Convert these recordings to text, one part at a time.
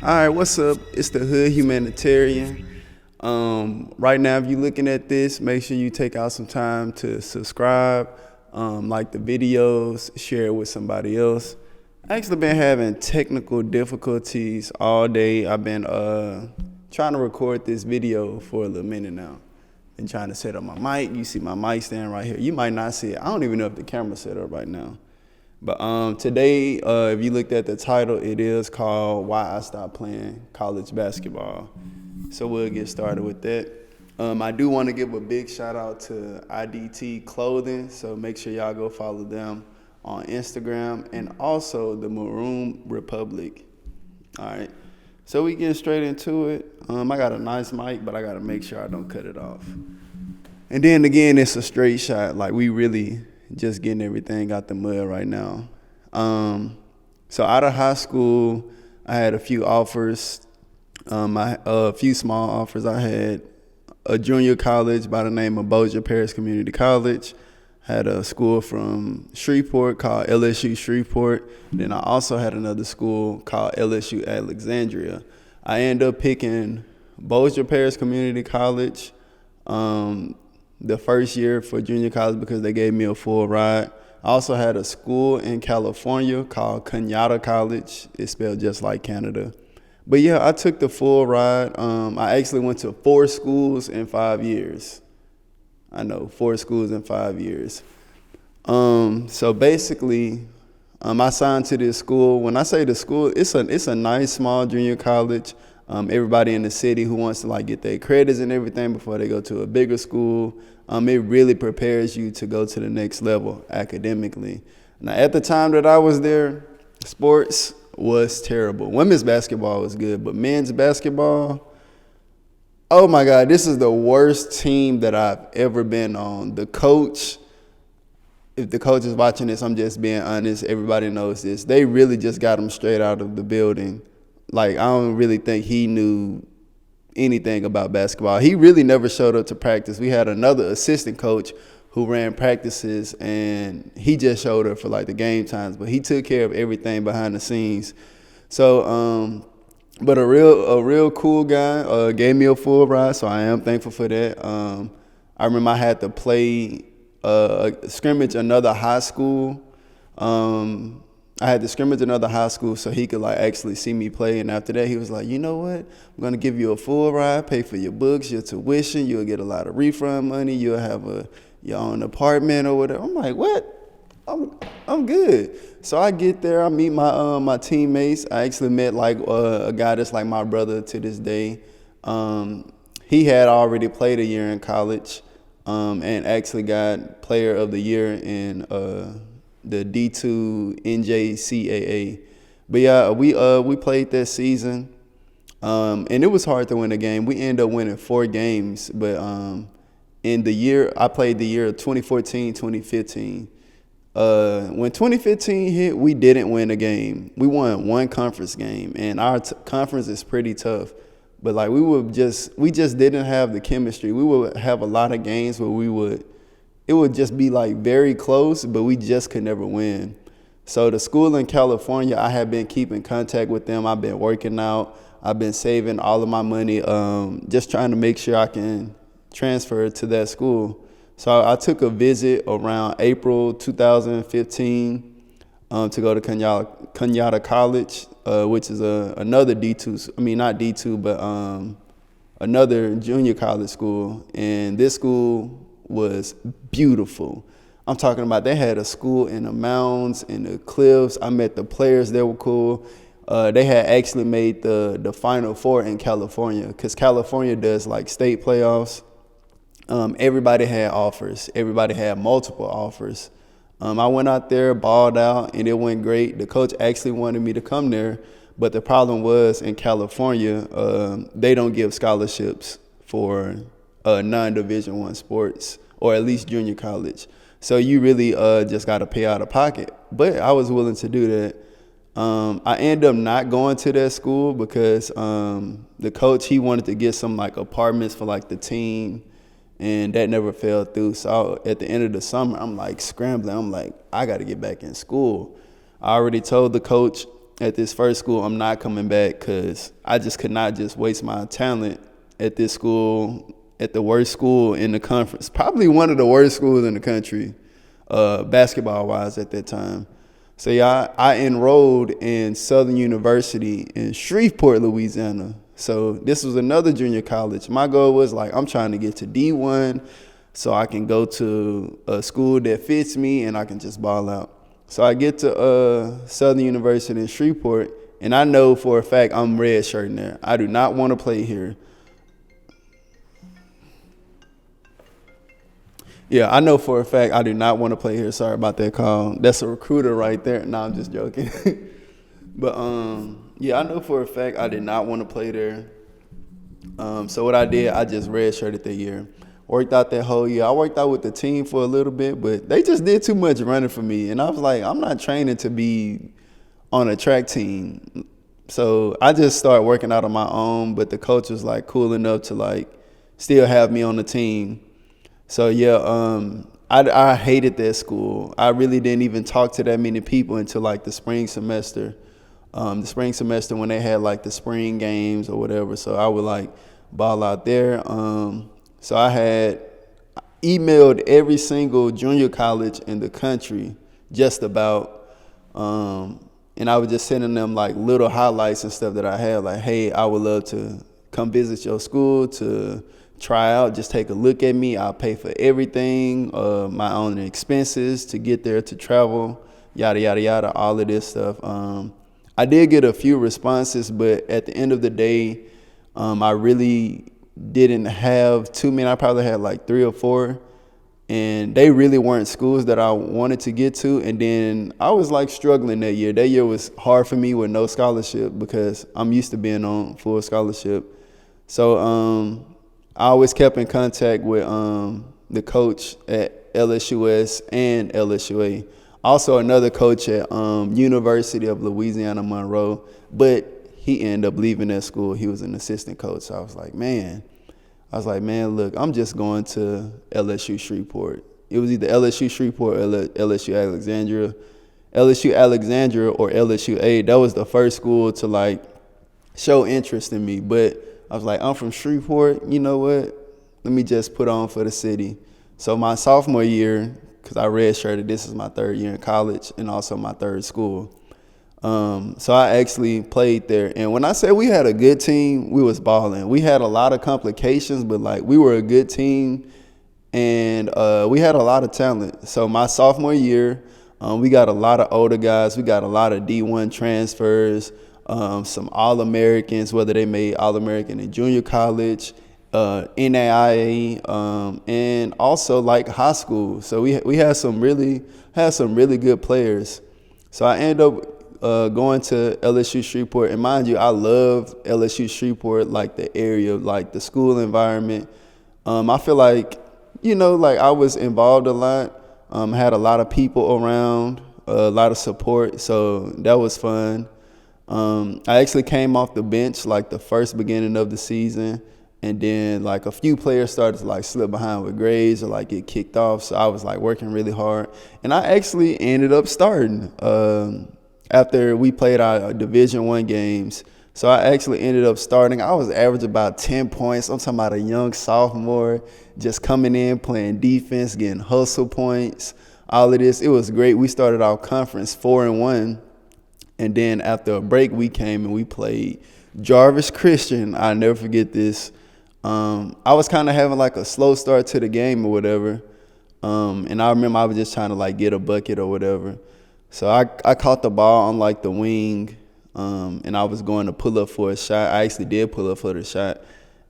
All right, what's up? It's the Hood Humanitarian. Right now, if you're looking at this, make sure you take out some time to subscribe, like the videos, share it with somebody else. I actually been having technical difficulties all day. I've been trying to record this video for a little minute now. Been trying to set up my mic. You see my mic stand right here. You might not see it. I don't even know if the camera's set up right now. But today, if you looked at the title, it is called Why I Stopped Playing College Basketball. So we'll get started with that. I do want to give a big shout out to IDT Clothing. So make sure y'all go follow them on Instagram and also the Maroon Republic. All right. So we get straight into it. I got a nice mic, but I got to make sure I don't cut it off. And then again, it's a straight shot. Like we really just getting everything out the mud right now. So out of high school, I had a few offers, a few small offers. I had a junior college by the name of Bossier Parish Community College. Had a school from Shreveport called LSU Shreveport. Then I also had another school called LSU Alexandria. I ended up picking Bossier Parish Community College the first year for junior college because they gave me a full ride. I also had a school in California called Kenyatta College. It's spelled just like Canada. But yeah, I took the full ride. I actually went to 4 schools in 5 years. I know, 4 schools in 5 years. So basically, I signed to this school. When I say the school, it's a nice small junior college. Everybody in the city who wants to like get their credits and everything before they go to a bigger school, it really prepares you to go to the next level academically. Now, at the time that I was there, sports was terrible. Women's basketball was good, but men's basketball, oh my God, this is the worst team that I've ever been on. The coach, if the coach is watching this, I'm just being honest. Everybody knows this. They really just got him straight out of the building. Like, I don't really think he knew anything about basketball. He really never showed up to practice. We had another assistant coach who ran practices, and he just showed up for, like, the game times. But he took care of everything behind the scenes. So, but a real cool guy gave me a full ride, so I am thankful for that. I remember I had to play a scrimmage another high school. I had to scrimmage another high school so he could like actually see me play. And after that, he was like, you know what? I'm going to give you a full ride, pay for your books, your tuition. You'll get a lot of refund money. You'll have your own apartment or whatever. I'm like, what? I'm good. So I get there. I meet my teammates. I actually met like a guy that's like my brother to this day. He had already played a year in college and actually got player of the year in the D2 NJCAA. But yeah, we played that season, and it was hard to win a game. We ended up winning 4 games, but in the year, I played the year of 2014, 2015. When 2015 hit, we didn't win a game. We won 1 conference game, and our conference is pretty tough. But like we just didn't have the chemistry. We would have a lot of games where it would just be like very close, but we just could never win. So the school in California, I have been keeping contact with them. I've been working out. I've been saving all of my money, just trying to make sure I can transfer to that school. So I took a visit around April 2015 to go to Kenyatta College, which is another D2, I mean not D2, but another junior college school. And this school was beautiful. I'm talking about they had a school in the mountains, in the cliffs. I met the players. They were cool. They had actually made the Final Four in California because California does like state playoffs. Everybody had offers. Everybody had multiple offers. I went out there, balled out, and it went great. The coach actually wanted me to come there, but the problem was in California, they don't give scholarships for non-Division I sports, or at least junior college. So you really just got to pay out of pocket. But I was willing to do that. I ended up not going to that school because the coach, he wanted to get some like apartments for like the team, and that never fell through. So at the end of the summer, I'm like scrambling. I'm like, I got to get back in school. I already told the coach at this first school, I'm not coming back because I just could not just waste my talent at this school, at the worst school in the conference, probably one of the worst schools in the country, basketball-wise at that time. So, yeah, I enrolled in Southern University in Shreveport, Louisiana. So this was another junior college. My goal was like, I'm trying to get to D1 so I can go to a school that fits me and I can just ball out. So I get to Southern University in Shreveport, and I know for a fact I'm redshirting there. I do not want to play here. Yeah, I know for a fact I do not want to play here. Sorry about that call. That's a recruiter right there. No, I'm just joking. But yeah, I know for a fact I did not want to play there. So what I did, I just redshirted that year. Worked out that whole year. I worked out with the team for a little bit, but they just did too much running for me. And I was like, I'm not training to be on a track team. So I just started working out on my own, but the coach was like cool enough to like still have me on the team. So yeah, I hated that school. I really didn't even talk to that many people until like the spring semester. When they had like the spring games or whatever. So I would like ball out there. So I had emailed every single junior college in the country just about, and I was just sending them like little highlights and stuff that I had, like, hey, I would love to come visit your school to try out, just take a look at me. I'll pay for everything, my own expenses to get there, to travel, yada, yada, yada, all of this stuff. I did get a few responses, but at the end of the day, I really didn't have too many. I probably had like 3 or 4, and they really weren't schools that I wanted to get to. And then I was like struggling that year. That year was hard for me with no scholarship because I'm used to being on full scholarship. So I always kept in contact with the coach at LSUS and LSUA. Also another coach at University of Louisiana Monroe, but he ended up leaving that school. He was an assistant coach. So I was like, man, look, I'm just going to LSU Shreveport. It was either LSU Shreveport or LSU Alexandria. LSU Alexandria or LSUA, that was the first school to like show interest in me. But I was like, I'm from Shreveport. You know what? Let me just put on for the city. So my sophomore year, because I redshirted, this is my 3rd year in college and also my 3rd school. So I actually played there. And when I say we had a good team, we was balling. We had a lot of complications, but like we were a good team, and we had a lot of talent. So my sophomore year, we got a lot of older guys. We got a lot of D1 transfers, some All-Americans, whether they made All-American in junior college, NAIA, and also like high school. So we had some really good players. So I ended up going to LSU Shreveport, and mind you, I love LSU Shreveport, like the area, like the school environment. I feel like, like I was involved a lot, had a lot of people around, a lot of support, so that was fun. I actually came off the bench like the first beginning of the season, and then like a few players started to like slip behind with grades or like get kicked off, so I was like working really hard, and I actually ended up starting after we played our Division I games. So I actually ended up starting. I was averaging about 10 points. I'm talking about a young sophomore just coming in, playing defense, getting hustle points, all of this. It was great. We started our conference 4-1. And then after a break, we came and we played Jarvis Christian. I'll never forget this. I was kind of having like a slow start to the game or whatever. And I remember I was just trying to like get a bucket or whatever. So I caught the ball on like the wing, and I was going to pull up for a shot. I actually did pull up for the shot.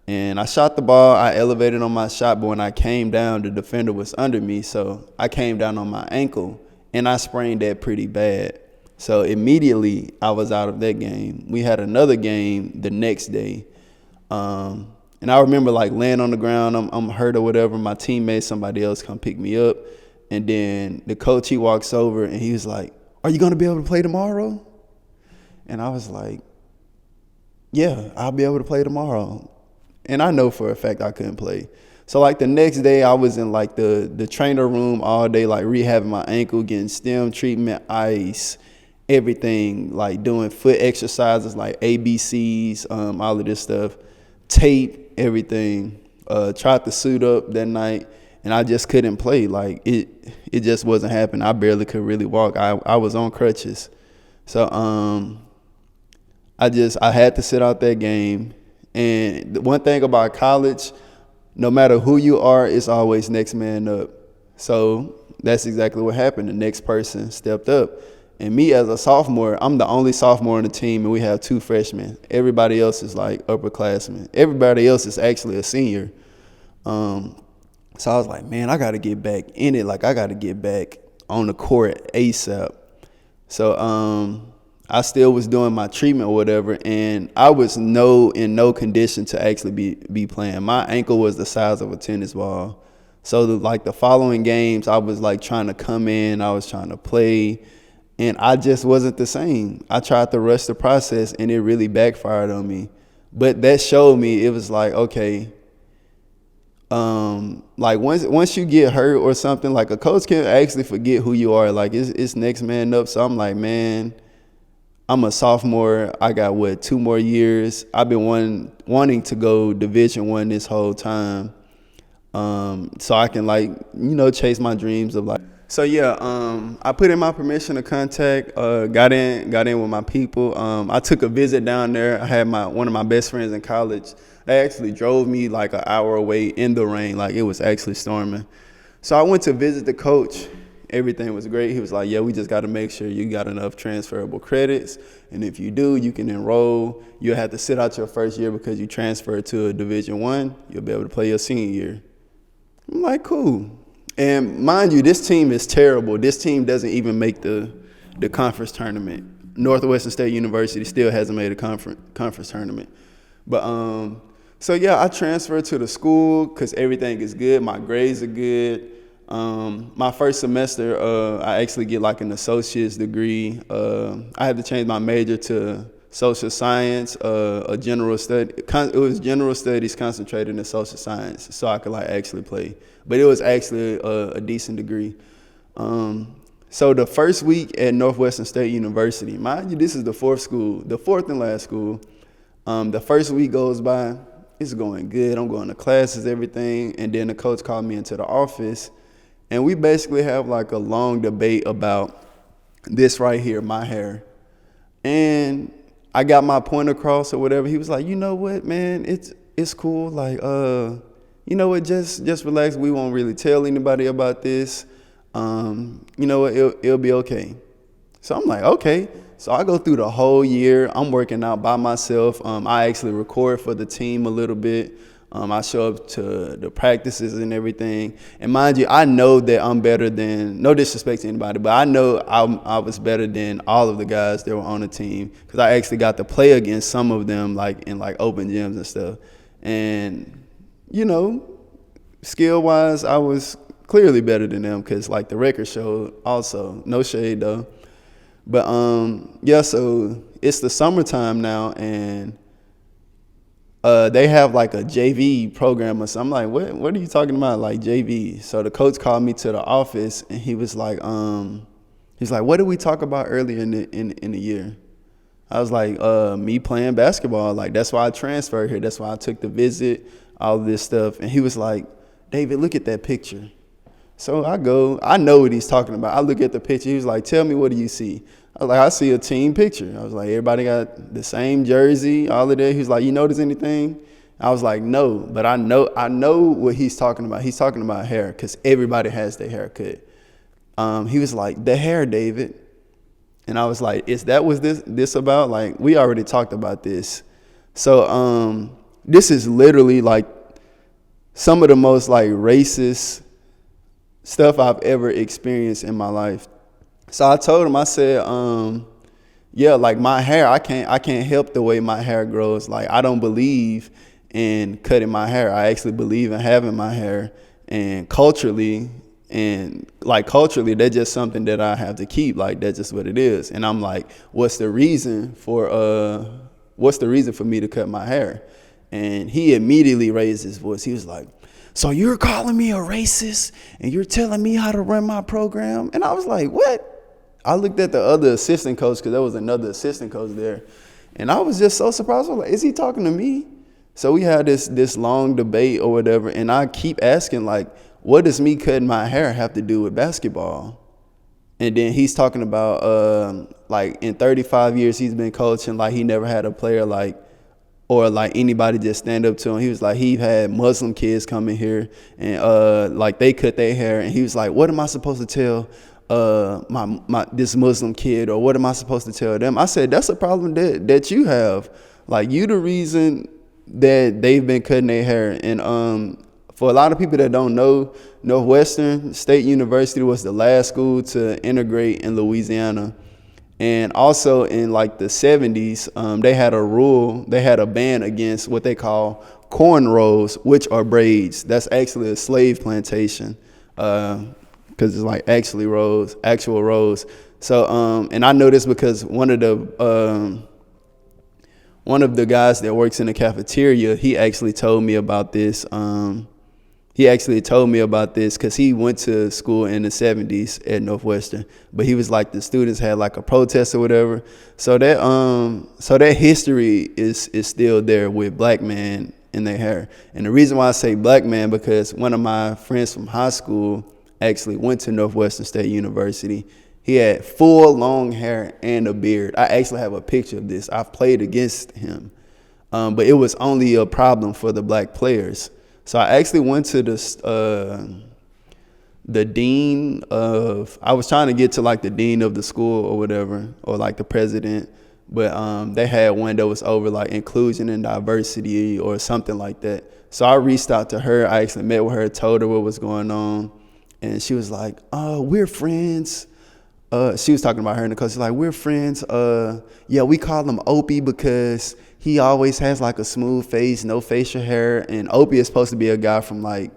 And I shot the ball. I elevated on my shot, but when I came down, the defender was under me. So I came down on my ankle, and I sprained that pretty bad. So immediately I was out of that game. We had another game the next day. And I remember like laying on the ground, I'm hurt or whatever. My teammate, somebody else come pick me up. And then the coach, he walks over and he was like, "Are you going to be able to play tomorrow?" And I was like, "Yeah, I'll be able to play tomorrow." And I know for a fact I couldn't play. So like the next day I was in like the trainer room all day, like rehabbing my ankle, getting stem treatment, ice. everything, like doing foot exercises like ABCs, all of this stuff, tape, everything. Tried to suit up that night, and I just couldn't play. Like it just wasn't happening. I barely could really walk. I was on crutches. So I had to sit out that game. And the one thing about college, no matter who you are, it's always next man up. So that's exactly what happened. The next person stepped up. And me as a sophomore, I'm the only sophomore on the team, and we have 2 freshmen. Everybody else is like upperclassmen. Everybody else is actually a senior. So I was like, man, I got to get back in it. Like, I got to get back on the court ASAP. So I still was doing my treatment or whatever, and I was in no condition to actually be playing. My ankle was the size of a tennis ball. So the following games, I was like trying to come in, I was trying to play, and I just wasn't the same. I tried to rush the process, and it really backfired on me. But that showed me, it was like, okay, like once you get hurt or something, like a coach can actually forget who you are. Like it's next man up. So I'm like, man, I'm a sophomore. I got 2 more years. I've been wanting to go Division I this whole time, so I can chase my dreams of like. So yeah, I put in my permission to contact. Got in with my people. I took a visit down there. I had one of my best friends in college. They actually drove me like an hour away in the rain. Like it was actually storming. So I went to visit the coach. Everything was great. He was like, yeah, we just got to make sure you got enough transferable credits. And if you do, you can enroll. You'll have to sit out your first year because you transfer to a Division I. You'll be able to play your senior year. I'm like, cool. And mind you, this team is terrible. This team doesn't even make the conference tournament. Northwestern State University still hasn't made a conference tournament. But so yeah, I transferred to the school because everything is good. My grades are good. My first semester, I actually get like an associate's degree. I had to change my major to social science, a general study. It was general studies concentrated in social science, so I could like actually play. But it was actually a decent degree. So the first week at Northwestern State University, mind you, this is the fourth and last school. The first week goes by, it's going good. I'm going to classes, everything, and then the coach called me into the office, and we basically have like a long debate about this right here, my hair. And I got my point across or whatever. He was like, you know what, man, it's cool. Like, you know what, just relax. We won't really tell anybody about this. You know what, it'll be okay. So I'm like, okay. So I go through the whole year. I'm working out by myself. I actually record for the team a little bit. I show up to the practices and everything. And mind you, I know that I'm better than, no disrespect to anybody, but I know I was better than all of the guys that were on the team because I actually got to play against some of them like in like open gyms and stuff. And, you know, skill-wise, I was clearly better than them because like the record showed also. No shade though. But yeah, so it's the summertime now, and they have like a JV program or something. I'm like, what are you talking about, like JV? So the coach called me to the office, and he was like, what did we talk about earlier in the year? I was like, me playing basketball. Like that's why I transferred here. That's why I took the visit, all of this stuff. And he was like, David, look at that picture. So I know what he's talking about. I look at the picture. He was like, tell me, what do you see? I was like, I see a team picture. I was like, everybody got the same jersey, all of that. He was like, you notice anything? I was like, no, but I know what he's talking about. He's talking about hair because everybody has their haircut. He was like, the hair, David. And I was like, is that what this about? Like, we already talked about this. So this is literally like some of the most like racist stuff I've ever experienced in my life. So I told him, I said, yeah, like my hair, I can't help the way my hair grows. Like I don't believe in cutting my hair. I actually believe in having my hair, and culturally, that's just something that I have to keep. Like that's just what it is. And I'm like, what's the reason for me to cut my hair? And he immediately raised his voice. He was like, so you're calling me a racist and you're telling me how to run my program? And I was like, what? I looked at the other assistant coach because there was another assistant coach there, and I was just so surprised. I was like, is he talking to me? So we had this long debate or whatever, and I keep asking, like, what does me cutting my hair have to do with basketball? And then he's talking about like in 35 years he's been coaching, like he never had a player like or like anybody just stand up to him. He was like, he had Muslim kids come in here and like they cut their hair, and he was like, what am I supposed to tell my this Muslim kid, or what am I supposed to tell them? I said, that's a problem that you have. Like, you the reason that they've been cutting their hair. And for a lot of people that don't know, Northwestern State University was the last school to integrate in Louisiana. And also in like the 70s, they had a rule, they had a ban against what they call cornrows, which are braids. That's actually a slave plantation, because it's like actual rows. So, and I know this because one of the guys that works in the cafeteria, he actually told me about this. Because he went to school in the 70s at Northwestern, but he was like, the students had like a protest or whatever. So that history is still there with black men in their hair. And the reason why I say black man, because one of my friends from high school actually went to Northwestern State University. He had full long hair and a beard. I actually have a picture of this. I've played against him, but it was only a problem for the black players. So I actually went to the dean of, I was trying to get to like the dean of the school or whatever, or like the president, but they had one that was over like inclusion and diversity or something like that. So I reached out to her. I actually met with her, told her what was going on, and she was like, "Oh, we're friends." She was talking about her and the coach. She's like, "We're friends. Yeah, we call him Opie because he always has like a smooth face, no facial hair." And Opie is supposed to be a guy from like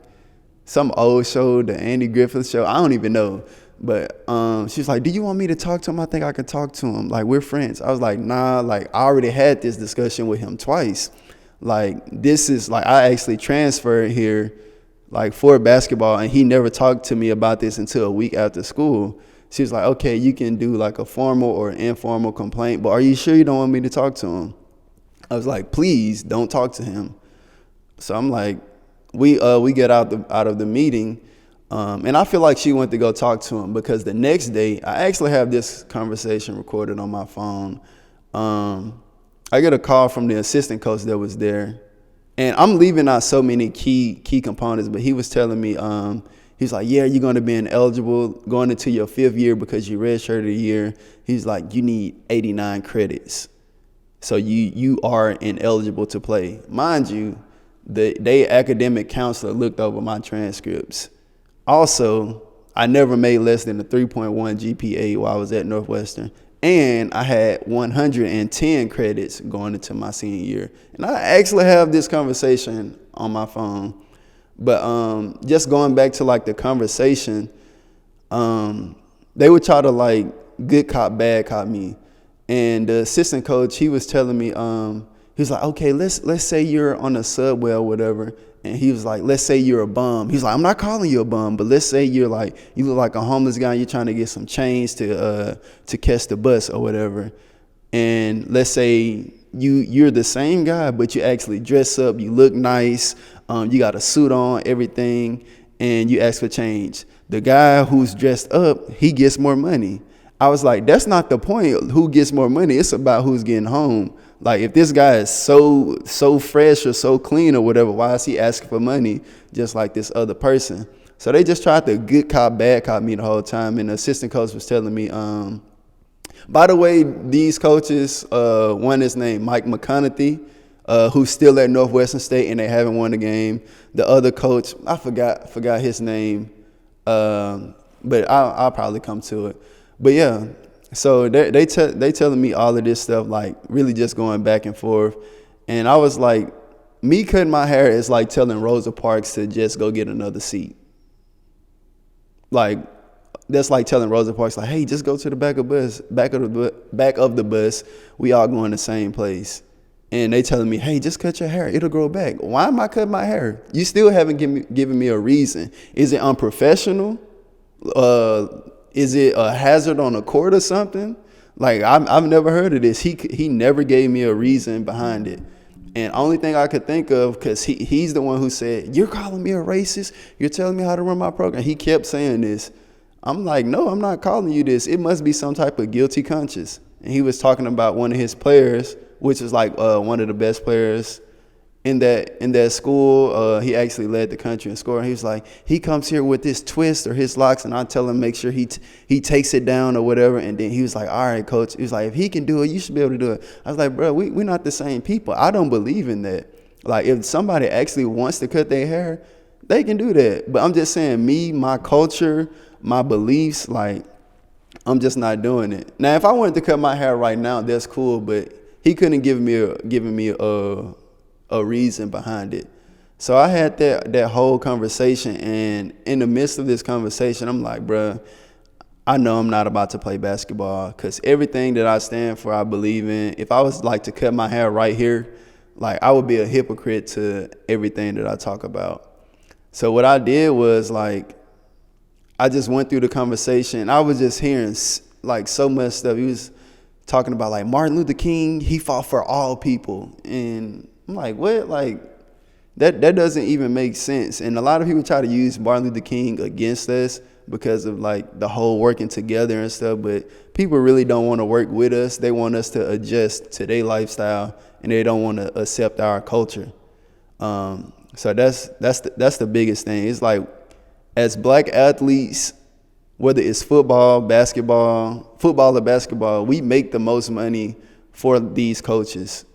some old show, the Andy Griffith show. I don't even know. But she's like, "Do you want me to talk to him? I think I can talk to him. Like, we're friends." I was like, "Nah, like I already had this discussion with him twice. Like, this is like, I actually transferred here like for basketball, and he never talked to me about this until a week after school." She was like, "Okay, you can do like a formal or informal complaint, but are you sure you don't want me to talk to him?" I was like, "Please don't talk to him." So I'm like, we get out of the meeting, and I feel like she went to go talk to him, because the next day I actually have this conversation recorded on my phone. I get a call from the assistant coach that was there, and I'm leaving out so many key components, but he was telling me, he's like, "Yeah, you're going to be ineligible going into your 5th year because you redshirted a year." He's like, "You need 89 credits. So you are ineligible to play." Mind you, the academic counselor looked over my transcripts. Also, I never made less than a 3.1 GPA while I was at Northwestern. And I had 110 credits going into my senior year. And I actually have this conversation on my phone. But just going back to like the conversation, they would try to like good cop, bad cop me. And the assistant coach, he was telling me, he was like, "Okay, let's say you're on a subway or whatever." And he was like, "Let's say you're a bum." He's like, "I'm not calling you a bum, but let's say you look like a homeless guy and you're trying to get some change to catch the bus or whatever. And let's say you're the same guy, but you actually dress up, you look nice, you got a suit on, everything, and you ask for change. The guy who's dressed up, he gets more money." I was like, that's not the point, who gets more money. It's about who's getting home. Like, if this guy is so fresh or so clean or whatever, why is he asking for money just like this other person? So they just tried to good cop, bad cop me the whole time. And the assistant coach was telling me, by the way, these coaches, one is named Mike McConaughey, who's still at Northwestern State and they haven't won a game. The other coach, I forgot his name, but I'll probably come to it. But yeah, so they telling me all of this stuff, like really just going back and forth. And I was like, me cutting my hair is like telling Rosa Parks to just go get another seat. Like, that's like telling Rosa Parks, like, "Hey, just go to the back of the bus. We all going the same place." And they telling me, "Hey, just cut your hair. It'll grow back." Why am I cutting my hair? You still haven't given me a reason. Is it unprofessional? is it a hazard on the court or something? Like I've never heard of this. He never gave me a reason behind it. And only thing I could think of, because he's the one who said, "You're calling me a racist. You're telling me how to run my program." He kept saying this. I'm like, no, I'm not calling you this. It must be some type of guilty conscience. And he was talking about one of his players, which is like one of the best players in that school. He actually led the country in scoring. He was like, he comes here with this twist or his locks, and I tell him make sure he takes it down or whatever. And then he was like, all right, coach. He was like, if he can do it, you should be able to do it. I was like, bro, we're not the same people. I don't believe in that. Like, if somebody actually wants to cut their hair, they can do that. But I'm just saying, me, my culture, my beliefs, like, I'm just not doing it. Now, if I wanted to cut my hair right now, that's cool. But he couldn't give me a reason behind it. So I had that whole conversation, and in the midst of this conversation, I'm like, bruh, I know I'm not about to play basketball, because everything that I stand for, I believe in. If I was like to cut my hair right here, like, I would be a hypocrite to everything that I talk about. So what I did was, like, I just went through the conversation. I was just hearing like so much stuff. He was talking about like Martin Luther King, he fought for all people. And I'm like, what? Like, that doesn't even make sense. And a lot of people try to use Martin Luther King against us because of like the whole working together and stuff. But people really don't want to work with us. They want us to adjust to their lifestyle, and they don't want to accept our culture. So that's the biggest thing. It's like, as black athletes, whether it's football or basketball, we make the most money for these coaches.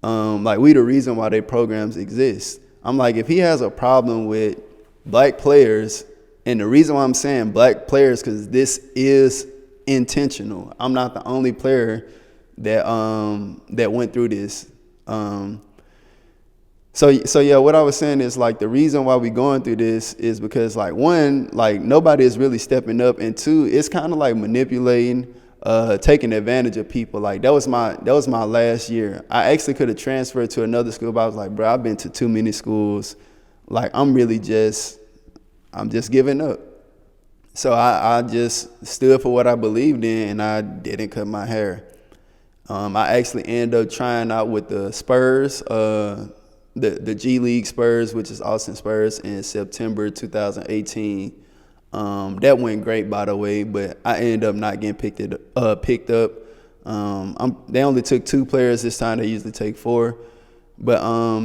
Like, we the reason why their programs exist. I'm like, if he has a problem with black players, and the reason why I'm saying black players, because this is intentional. I'm not the only player that went through this. So yeah, what I was saying is, like, the reason why we going through this is because, like, one, like, nobody is really stepping up, and two, it's kind of like manipulating, taking advantage of people. Like, that was my last year. I actually could have transferred to another school, but I was like, bro, I've been to too many schools. Like, I'm just giving up. So I just stood for what I believed in, and I didn't cut my hair. I actually ended up trying out with the Spurs, the G League Spurs, which is Austin Spurs, in September 2018. That went great, by the way, but I ended up not getting picked up. They only took 2 players this time. They usually take 4. But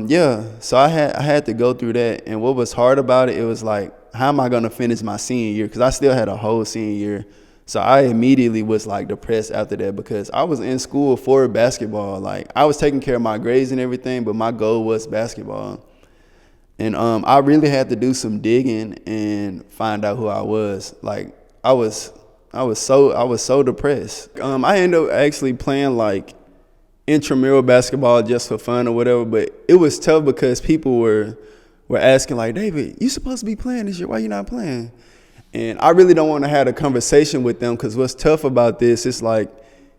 yeah, so I had to go through that. And what was hard about it, it was like, how am I going to finish my senior year? Because I still had a whole senior year. So I immediately was like depressed after that, because I was in school for basketball. Like, I was taking care of my grades and everything, but my goal was basketball. And I really had to do some digging and find out who I was. Like, I was so depressed. I ended up actually playing like intramural basketball just for fun or whatever, but it was tough because people were asking like, David, you supposed to be playing this year. Why you not playing? And I really don't want to have a conversation with them, because what's tough about this is, like,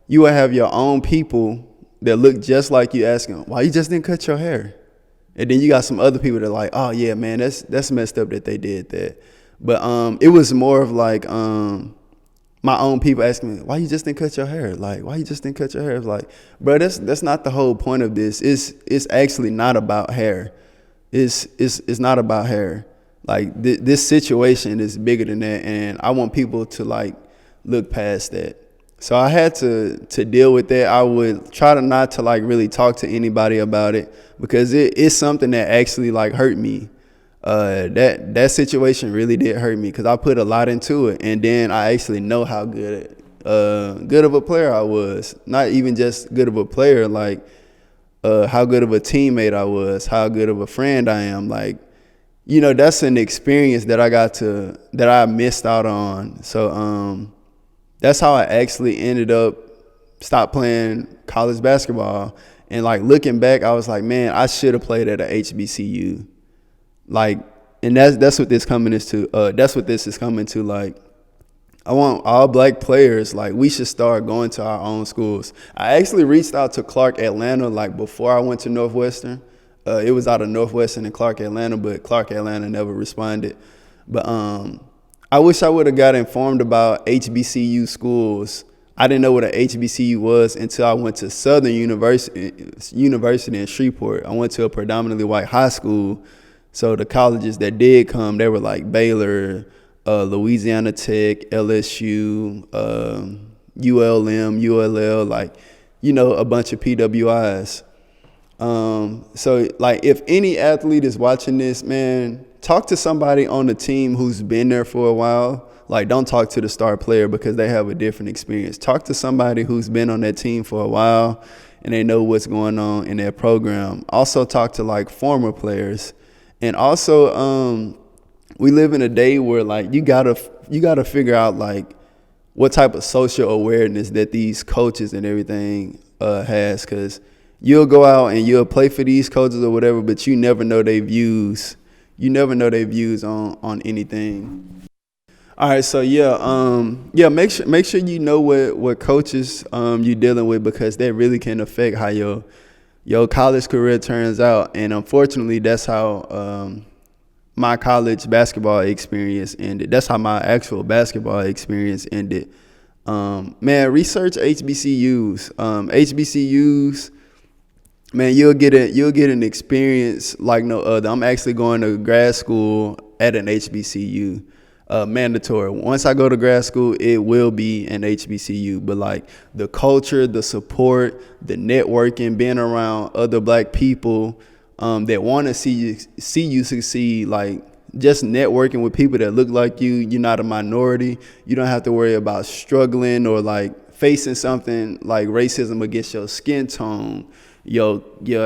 you will have your own people that look just like you asking, why you just didn't cut your hair? And then you got some other people that are like, oh yeah, man, that's messed up that they did that. But it was more of like my own people asking me, why you just didn't cut your hair? Like, why you just didn't cut your hair? It's like, bro, that's not the whole point of this. It's actually not about hair. It's not about hair. Like, this situation is bigger than that, and I want people to, like, look past that. So I had to deal with that. I would try to not to, like, really talk to anybody about it, because it's something that actually, like, hurt me. That situation really did hurt me, because I put a lot into it, and then I actually know how good of a player I was. Not even just good of a player, like, how good of a teammate I was, how good of a friend I am, like. You know, that's an experience that I missed out on. So that's how I actually ended up stopped playing college basketball. And, like, looking back, I was like, man, I should have played at a HBCU. Like, and that's what this coming to. That's what this is coming to. Like, I want all black players, like, we should start going to our own schools. I actually reached out to Clark Atlanta, like, before I went to Northwestern. It was out of Northwestern and Clark Atlanta, but Clark Atlanta never responded. But I wish I would have got informed about HBCU schools. I didn't know what an HBCU was until I went to Southern University in Shreveport. I went to a predominantly white high school. So the colleges that did come, they were like Baylor, Louisiana Tech, LSU, ULM, ULL, like, a bunch of PWIs. So like if any athlete is watching this, man, talk to somebody on the team who's been there for a while. Like, don't talk to the star player because they have a different experience. Talk to somebody who's been on that team for a while and they know what's going on in their program. Also talk to like former players. And also, we live in a day where like you gotta figure out like what type of social awareness that these coaches and everything has, because you'll go out and you'll play for these coaches or whatever, but you never know their views. You never know their views on anything. All right, so make sure you know what coaches you're dealing with, because that really can affect how your college career turns out. And unfortunately, that's how my college basketball experience ended. That's how my actual basketball experience ended. Man, research HBCUs. HBCUs, man, you'll get an experience like no other. I'm actually going to grad school at an HBCU. Mandatory. Once I go to grad school, it will be an HBCU. But like the culture, the support, the networking, being around other black people that want to see you succeed, like just networking with people that look like you. You're not a minority. You don't have to worry about struggling or like facing something like racism against your skin tone, your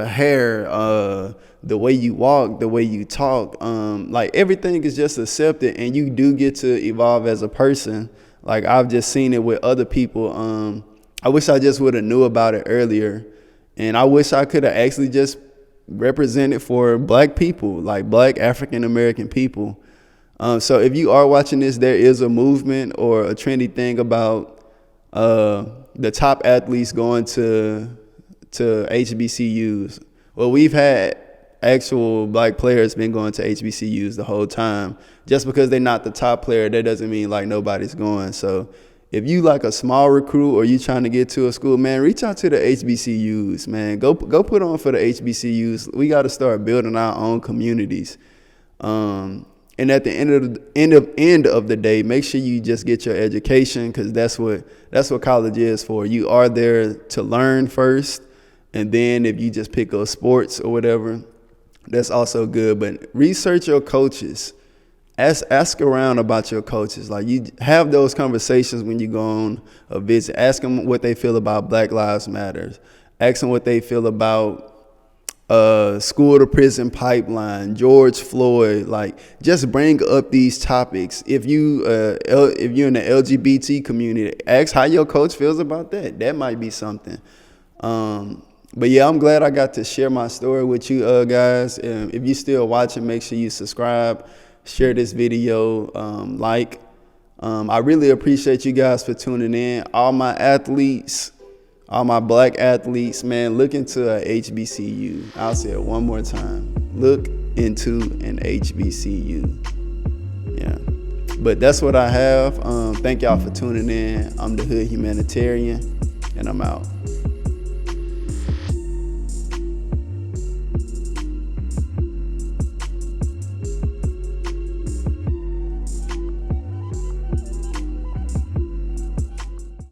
hair, the way you walk, the way you talk, like everything is just accepted, and you do get to evolve as a person. Like I've just seen it with other people. I wish I just would have knew about it earlier, and I wish I could have actually just represented for black people, like black African American people. So if you are watching this, there is a movement or a trendy thing about the top athletes going to HBCUs. Well, we've had actual black players been going to HBCUs the whole time. Just because they're not the top player, that doesn't mean like nobody's going. So if you like a small recruit or you trying to get to a school, man, reach out to the HBCUs, man. Go put on for the HBCUs. We got to start building our own communities. And at the end of the day, make sure you just get your education, because that's what college is for. You are there to learn first, and then if you just pick up sports or whatever, that's also good. But research your coaches. Ask around about your coaches. Like, you have those conversations when you go on a visit. Ask them what they feel about Black Lives Matter. Ask them what they feel about school to prison pipeline, George Floyd. Like, just bring up these topics. If you're in the LGBT community, ask how your coach feels about that. That might be something. But yeah, I'm glad I got to share my story with you guys. If you're still watching, make sure you subscribe, share this video, like. I really appreciate you guys for tuning in. All my athletes, all my black athletes, man, look into a HBCU. I'll say it one more time. Look into an HBCU. Yeah. But that's what I have. Thank y'all for tuning in. I'm the Hood Humanitarian, and I'm out.